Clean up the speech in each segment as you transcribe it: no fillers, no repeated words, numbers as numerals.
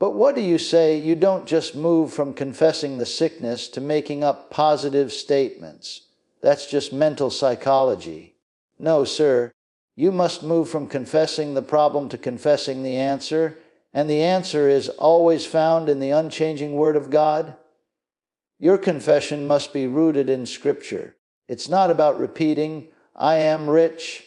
But what do you say? You don't just move from confessing the sickness to making up positive statements. That's just mental psychology. No, sir. You must move from confessing the problem to confessing the answer, and the answer is always found in the unchanging Word of God. Your confession must be rooted in Scripture. It's not about repeating, I am rich,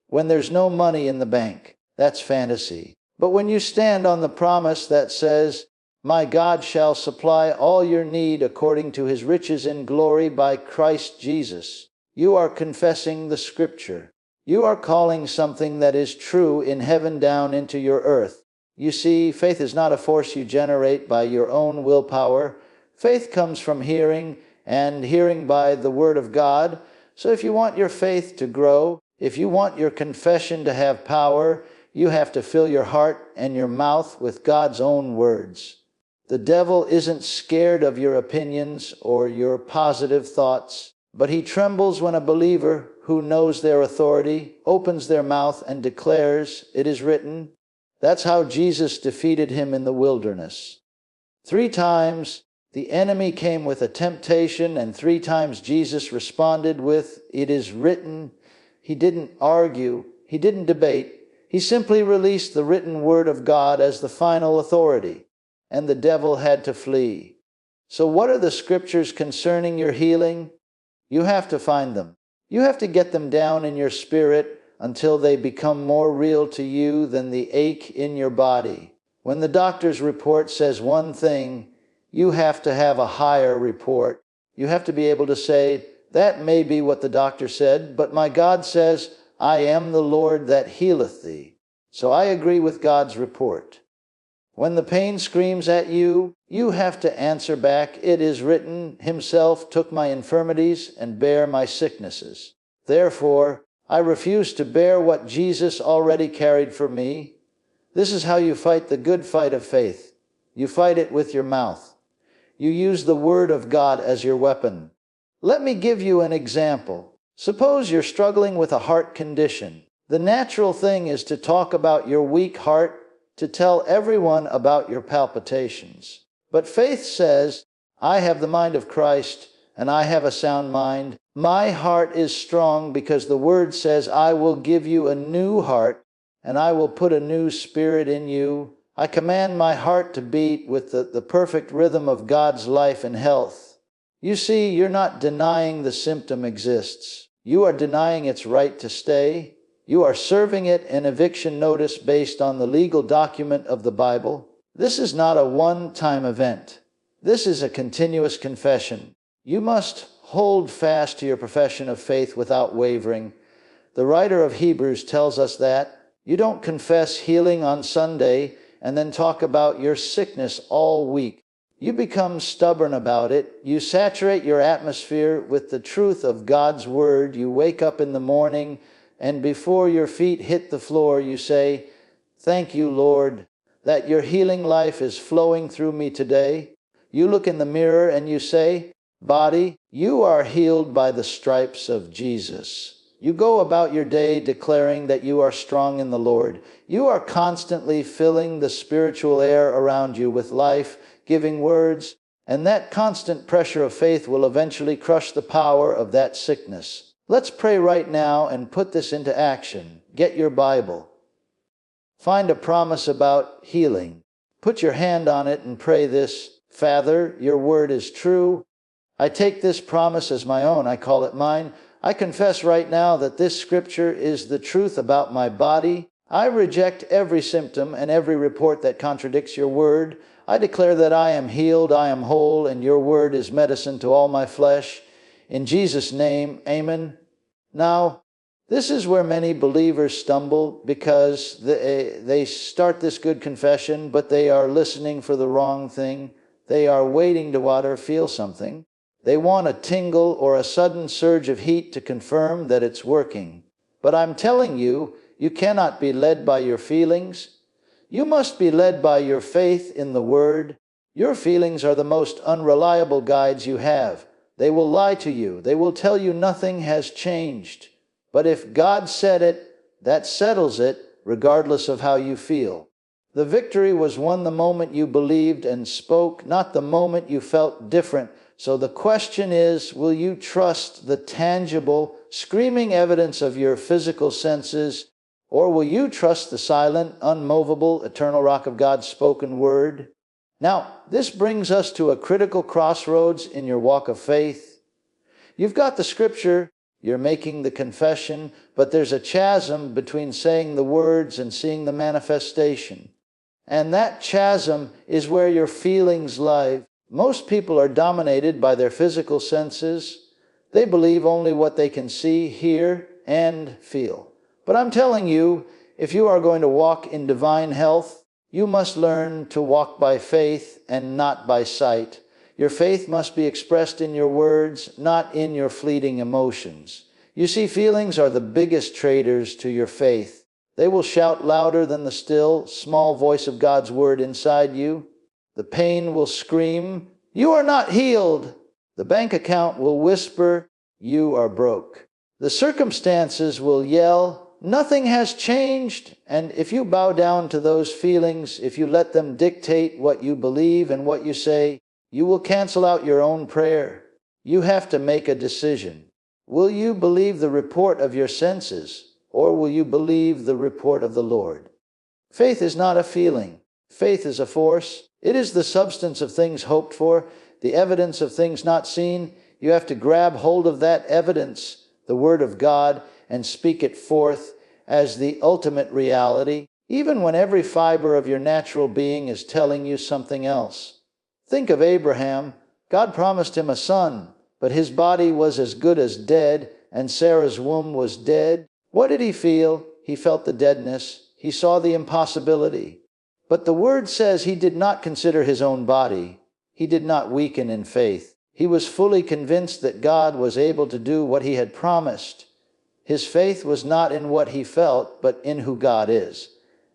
when there's no money in the bank. That's fantasy. But when you stand on the promise that says, my God shall supply all your need according to his riches in glory by Christ Jesus, you are confessing the Scripture. You are calling something that is true in heaven down into your earth. You see, faith is not a force you generate by your own willpower. Faith comes from hearing, and hearing by the Word of God. So if you want your faith to grow, if you want your confession to have power, you have to fill your heart and your mouth with God's own words. The devil isn't scared of your opinions or your positive thoughts, but he trembles when a believer who knows their authority opens their mouth and declares, it is written. That's how Jesus defeated him in the wilderness. 3 times the enemy came with a temptation, and 3 times Jesus responded with, it is written. He didn't argue. He didn't debate. He simply released the written word of God as the final authority, and the devil had to flee. So what are the Scriptures concerning your healing? You have to find them. You have to get them down in your spirit until they become more real to you than the ache in your body. When the doctor's report says one thing, you have to have a higher report. You have to be able to say, that may be what the doctor said, but my God says, I am the Lord that healeth thee. So I agree with God's report. When the pain screams at you, you have to answer back, it is written, himself took my infirmities and bare my sicknesses. Therefore, I refuse to bear what Jesus already carried for me. This is how you fight the good fight of faith. You fight it with your mouth. You use the Word of God as your weapon. Let me give you an example. Suppose you're struggling with a heart condition. The natural thing is to talk about your weak heart, to tell everyone about your palpitations. But faith says, I have the mind of Christ, and I have a sound mind. My heart is strong because the Word says, I will give you a new heart, and I will put a new spirit in you. I command my heart to beat with the perfect rhythm of God's life and health. You see, you're not denying the symptom exists. You are denying its right to stay. You are serving it an eviction notice based on the legal document of the Bible. This is not a one-time event. This is a continuous confession. You must hold fast to your profession of faith without wavering. The writer of Hebrews tells us that you don't confess healing on Sunday and then talk about your sickness all week. You become stubborn about it. You saturate your atmosphere with the truth of God's Word. You wake up in the morning, and before your feet hit the floor, you say, thank you, Lord, that your healing life is flowing through me today. You look in the mirror and you say, body, you are healed by the stripes of Jesus. You go about your day declaring that you are strong in the Lord. You are constantly filling the spiritual air around you with life-giving words, and that constant pressure of faith will eventually crush the power of that sickness. Let's pray right now and put this into action. Get your Bible. Find a promise about healing. Put your hand on it and pray this. Father, your word is true. I take this promise as my own. I call it mine. I confess right now that this Scripture is the truth about my body. I reject every symptom and every report that contradicts your word. I declare that I am healed, I am whole, and your word is medicine to all my flesh. In Jesus' name, amen. Now, this is where many believers stumble because they start this good confession, but they are listening for the wrong thing. They are waiting to feel something. They want a tingle or a sudden surge of heat to confirm that it's working. But I'm telling you, you cannot be led by your feelings. You must be led by your faith in the Word. Your feelings are the most unreliable guides you have. They will lie to you. They will tell you nothing has changed. But if God said it, that settles it, regardless of how you feel. The victory was won the moment you believed and spoke, not the moment you felt different. So the question is, will you trust the tangible, screaming evidence of your physical senses, or will you trust the silent, unmovable, eternal rock of God's spoken word? Now, this brings us to a critical crossroads in your walk of faith. You've got the scripture, you're making the confession, but there's a chasm between saying the words and seeing the manifestation. And that chasm is where your feelings lie. Most people are dominated by their physical senses. They believe only what they can see, hear, and feel. But I'm telling you, if you are going to walk in divine health, you must learn to walk by faith and not by sight. Your faith must be expressed in your words, not in your fleeting emotions. You see, feelings are the biggest traitors to your faith. They will shout louder than the still, small voice of God's word inside you. The pain will scream, "You are not healed." The bank account will whisper, "You are broke." The circumstances will yell, "Nothing has changed." And if you bow down to those feelings, if you let them dictate what you believe and what you say, you will cancel out your own prayer. You have to make a decision. Will you believe the report of your senses, or will you believe the report of the Lord? Faith is not a feeling. Faith is a force. It is the substance of things hoped for, the evidence of things not seen. You have to grab hold of that evidence, the Word of God, and speak it forth as the ultimate reality, even when every fiber of your natural being is telling you something else. Think of Abraham. God promised him a son, but his body was as good as dead, and Sarah's womb was dead. What did he feel? He felt the deadness. He saw the impossibility. But the Word says he did not consider his own body. He did not weaken in faith. He was fully convinced that God was able to do what he had promised. His faith was not in what he felt, but in who God is.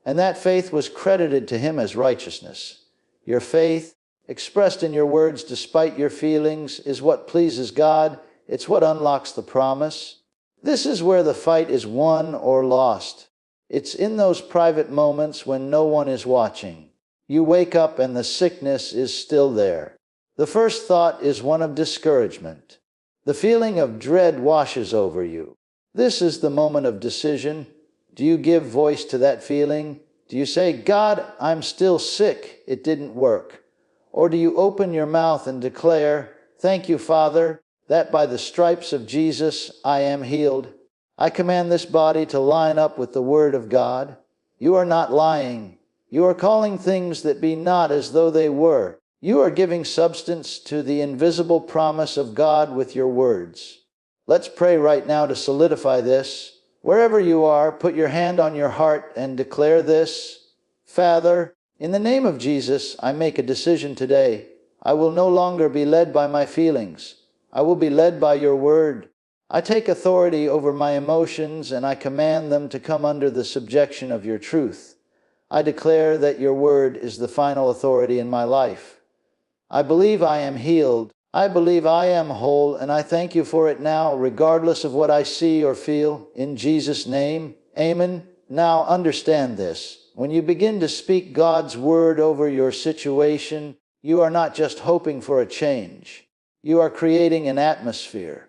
And that faith was credited to him as righteousness. Your faith, expressed in your words despite your feelings, is what pleases God. It's what unlocks the promise. This is where the fight is won or lost. It's in those private moments when no one is watching. You wake up and the sickness is still there. The first thought is one of discouragement. The feeling of dread washes over you. This is the moment of decision. Do you give voice to that feeling? Do you say, "God, I'm still sick. It didn't work"? Or do you open your mouth and declare, "Thank you, Father, that by the stripes of Jesus I am healed. I command this body to line up with the Word of God"? You are not lying. You are calling things that be not as though they were. You are giving substance to the invisible promise of God with your words. Let's pray right now to solidify this. Wherever you are, put your hand on your heart and declare this. Father, in the name of Jesus, I make a decision today. I will no longer be led by my feelings. I will be led by your word. I take authority over my emotions and I command them to come under the subjection of your truth. I declare that your word is the final authority in my life. I believe I am healed. I believe I am whole, and I thank you for it now, regardless of what I see or feel. In Jesus' name, amen. Now understand this. When you begin to speak God's word over your situation, you are not just hoping for a change. You are creating an atmosphere.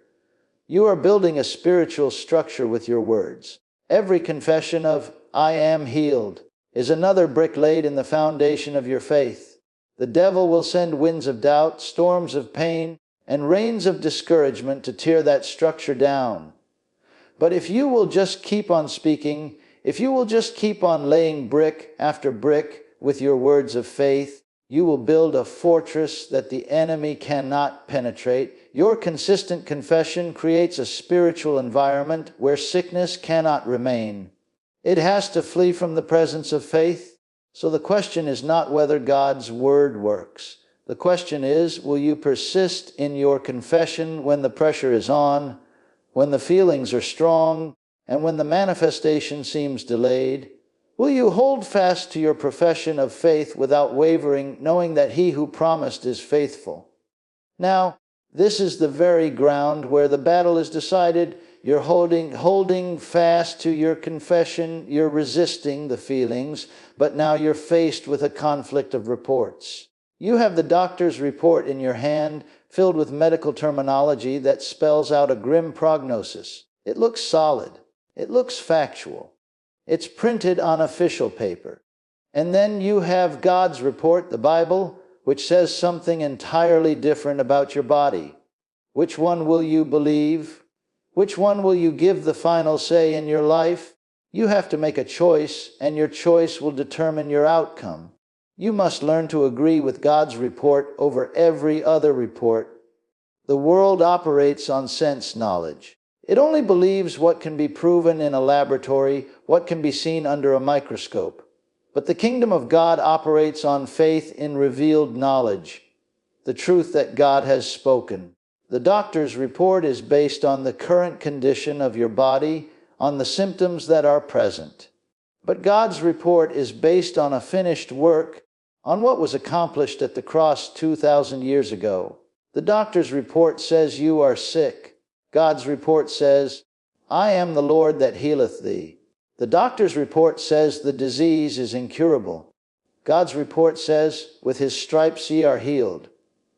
You are building a spiritual structure with your words. Every confession of "I am healed" is another brick laid in the foundation of your faith. The devil will send winds of doubt, storms of pain, and rains of discouragement to tear that structure down. But if you will just keep on speaking, if you will just keep on laying brick after brick with your words of faith, you will build a fortress that the enemy cannot penetrate. Your consistent confession creates a spiritual environment where sickness cannot remain. It has to flee from the presence of faith. So the question is not whether God's word works. The question is, will you persist in your confession when the pressure is on, when the feelings are strong, and when the manifestation seems delayed? Will you hold fast to your profession of faith without wavering, knowing that he who promised is faithful? Now, this is the very ground where the battle is decided. You're holding fast to your confession. You're resisting the feelings, but now you're faced with a conflict of reports. You have the doctor's report in your hand, filled with medical terminology that spells out a grim prognosis. It looks solid. It looks factual. It's printed on official paper. And then you have God's report, the Bible, which says something entirely different about your body. Which one will you believe? Which one will you give the final say in your life? You have to make a choice, and your choice will determine your outcome. You must learn to agree with God's report over every other report. The world operates on sense knowledge. It only believes what can be proven in a laboratory, what can be seen under a microscope. But the kingdom of God operates on faith in revealed knowledge, the truth that God has spoken. The doctor's report is based on the current condition of your body, on the symptoms that are present. But God's report is based on a finished work, on what was accomplished at the cross 2,000 years ago. The doctor's report says you are sick. God's report says, I am the Lord that healeth thee. The doctor's report says the disease is incurable. God's report says, with his stripes ye are healed.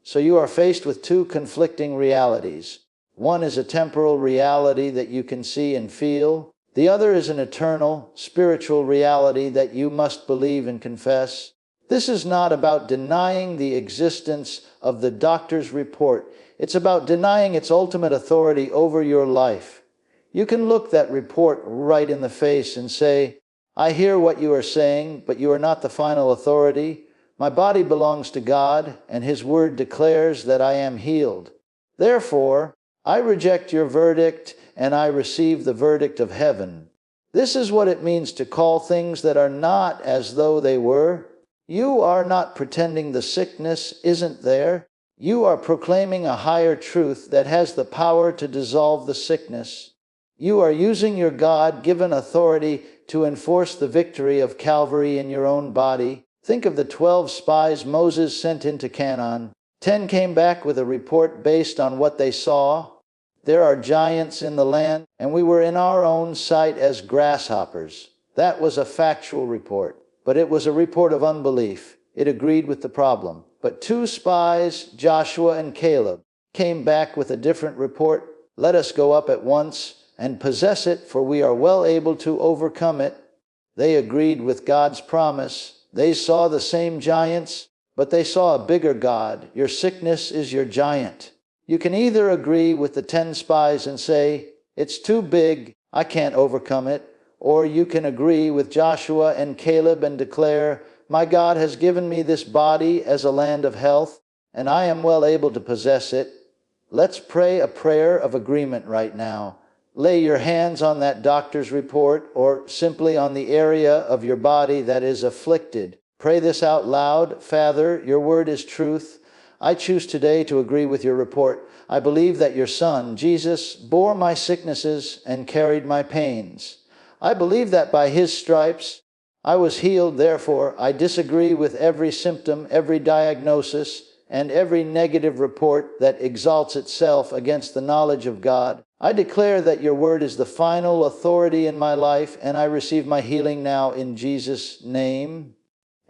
So you are faced with two conflicting realities. One is a temporal reality that you can see and feel. The other is an eternal, spiritual reality that you must believe and confess. This is not about denying the existence of the doctor's report. It's about denying its ultimate authority over your life. You can look that report right in the face and say, I hear what you are saying, but you are not the final authority. My body belongs to God, and his word declares that I am healed. Therefore, I reject your verdict, and I receive the verdict of heaven. This is what it means to call things that are not as though they were. You are not pretending the sickness isn't there. You are proclaiming a higher truth that has the power to dissolve the sickness. You are using your God-given authority to enforce the victory of Calvary in your own body. Think of the 12 spies Moses sent into Canaan. 10 came back with a report based on what they saw. There are giants in the land, and we were in our own sight as grasshoppers. That was a factual report, but it was a report of unbelief. It agreed with the problem. But 2 spies, Joshua and Caleb, came back with a different report. Let us go up at once and possess it, for we are well able to overcome it. They agreed with God's promise. They saw the same giants, but they saw a bigger God. Your sickness is your giant. You can either agree with the 10 spies and say, it's too big, I can't overcome it, or you can agree with Joshua and Caleb and declare, my God has given me this body as a land of health, and I am well able to possess it. Let's pray a prayer of agreement right now. Lay your hands on that doctor's report or simply on the area of your body that is afflicted. Pray this out loud. Father, your word is truth. I choose today to agree with your report. I believe that your Son, Jesus, bore my sicknesses and carried my pains. I believe that by his stripes I was healed. Therefore, I disagree with every symptom, every diagnosis, and every negative report that exalts itself against the knowledge of God. I declare that your word is the final authority in my life, and I receive my healing now in Jesus' name.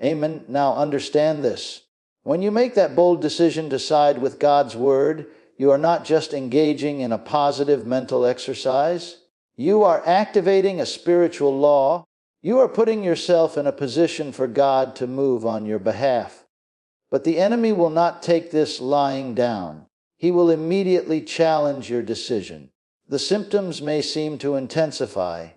Amen. Now understand this. When you make that bold decision to side with God's word, you are not just engaging in a positive mental exercise. You are activating a spiritual law. You are putting yourself in a position for God to move on your behalf. But the enemy will not take this lying down. He will immediately challenge your decision. The symptoms may seem to intensify.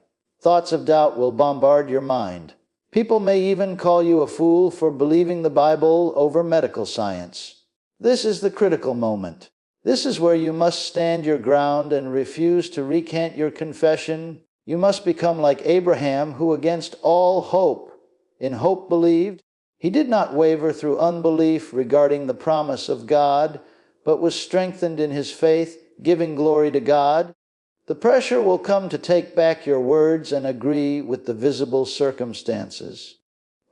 Thoughts of doubt will bombard your mind. People may even call you a fool for believing the Bible over medical science. This is the critical moment. This is where you must stand your ground and refuse to recant your confession. You must become like Abraham, who against all hope, in hope believed. He did not waver through unbelief regarding the promise of God, but was strengthened in his faith, giving glory to God. The pressure will come to take back your words and agree with the visible circumstances.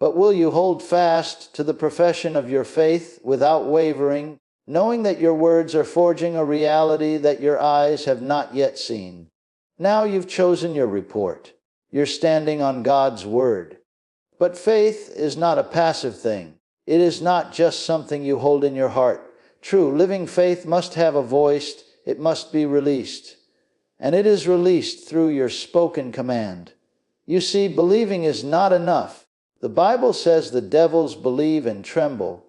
But will you hold fast to the profession of your faith without wavering, knowing that your words are forging a reality that your eyes have not yet seen? Now you've chosen your report. You're standing on God's word. But faith is not a passive thing. It is not just something you hold in your heart. True, living faith must have a voice. It must be released. And it is released through your spoken command. You see, believing is not enough. The Bible says the devils believe and tremble.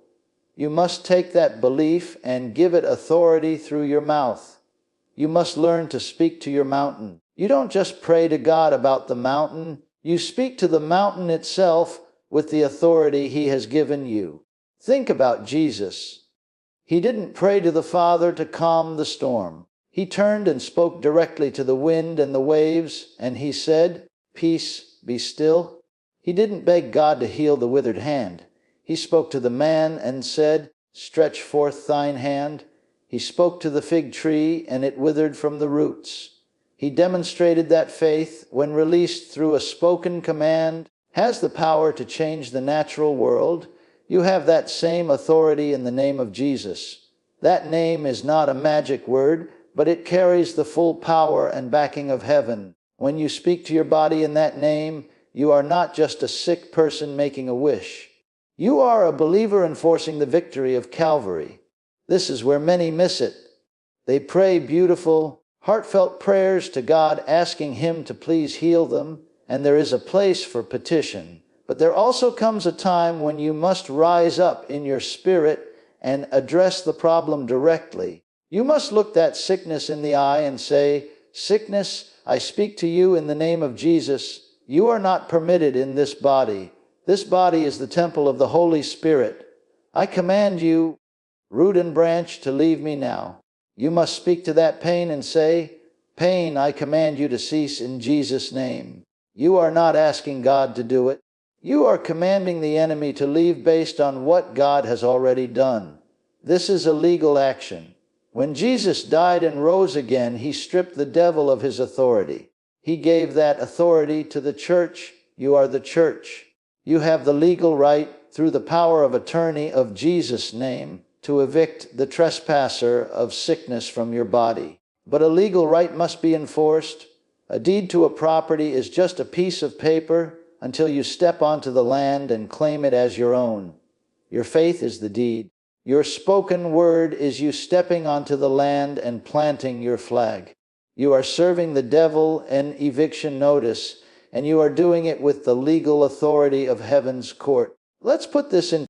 You must take that belief and give it authority through your mouth. You must learn to speak to your mountain. You don't just pray to God about the mountain. You speak to the mountain itself with the authority He has given you. Think about Jesus. He didn't pray to the Father to calm the storm. He turned and spoke directly to the wind and the waves, and He said, "Peace, be still." He didn't beg God to heal the withered hand. He spoke to the man and said, "Stretch forth thine hand." He spoke to the fig tree, and it withered from the roots. He demonstrated that faith, when released through a spoken command, has the power to change the natural world. You have that same authority in the name of Jesus. That name is not a magic word, but it carries the full power and backing of heaven. When you speak to your body in that name, you are not just a sick person making a wish. You are a believer enforcing the victory of Calvary. This is where many miss it. They pray beautiful, heartfelt prayers to God, asking Him to please heal them, and there is a place for petition. But there also comes a time when you must rise up in your spirit and address the problem directly. You must look that sickness in the eye and say, "Sickness, I speak to you in the name of Jesus. You are not permitted in this body. This body is the temple of the Holy Spirit. I command you, root and branch, to leave me now." You must speak to that pain and say, "Pain, I command you to cease in Jesus' name." You are not asking God to do it. You are commanding the enemy to leave based on what God has already done. This is a legal action. When Jesus died and rose again, He stripped the devil of his authority. He gave that authority to the church. You are the church. You have the legal right, through the power of attorney of Jesus' name, to evict the trespasser of sickness from your body. But a legal right must be enforced. A deed to a property is just a piece of paper until you step onto the land and claim it as your own. Your faith is the deed. Your spoken word is you stepping onto the land and planting your flag. You are serving the devil an eviction notice, and you are doing it with the legal authority of heaven's court. Let's put this in